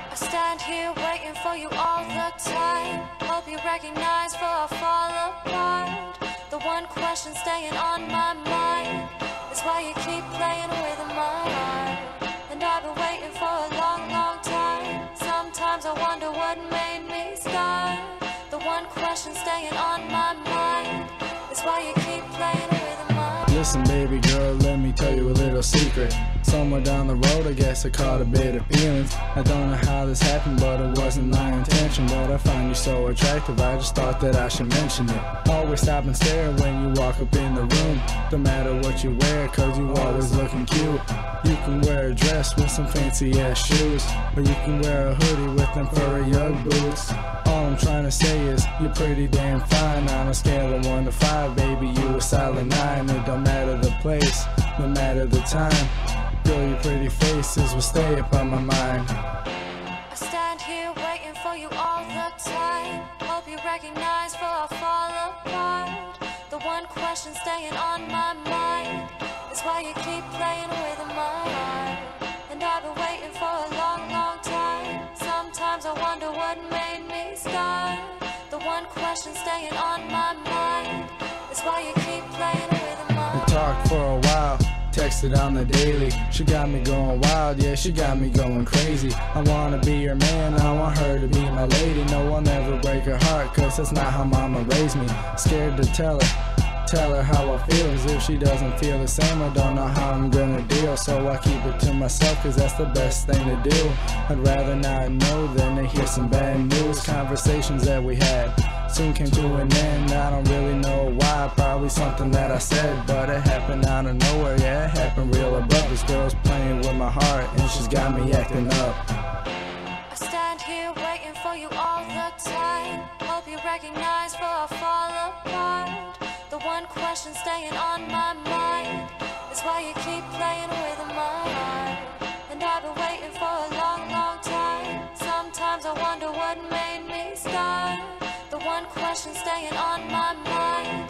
I stand here waiting for you all the time. Hope you recognize before I fall apart. The one question staying on my mind is why you keep playing with my heart. And I've been waiting for a long, long time. Sometimes I wonder what made me start. The one question staying on my mind is why you keep playing with my heart. Listen, baby girl, let me tell you a little secret. Somewhere down the road, I guess I caught a bit of feelings. I don't know how this happened, but it wasn't my intention. But I find you so attractive, I just thought that I should mention it. Always stop and stare when you walk up in the room. Don't matter what you wear, cause you always looking cute. You can wear a dress with some fancy ass shoes, or you can wear a hoodie with them furry Ugg boots. All I'm trying to say is, you're pretty damn fine. On a scale of 1 to 5, baby, you a solid 9. It don't matter the place, no matter the time. Girl, your pretty faces will stay up on my mind. I stand here waiting for you all the time. Hope you recognize before I fall apart. The one question staying on my mind is why you keep playing with my heart. And I've been waiting for a long, long time. Sometimes I wonder what made me start. The one question staying on my mind is why you keep playing with my heart. We talked for a while, texted on the daily. She got me going wild, yeah, she got me going crazy. I wanna be your man, I want her to be my lady. No, I'll never break her heart, cause that's not how mama raised me. Scared to tell her how I feel, cause if she doesn't feel the same, I don't know how I'm gonna deal. So I keep it to myself, cause that's the best thing to do. I'd rather not know than to hear some bad news. Conversations that we had soon came to an end. I don't really know why, probably something that I said, but it happened out of nowhere, yeah, it happened real abrupt. This girl's playing with my heart, and she's got me acting up. I stand here waiting for you all the time. Hope you recognize before I fall apart. The one question staying on my mind is why you keep playing with my heart. And I've been waiting for a long, long time. Sometimes I wonder what made me start. The one question staying on my mind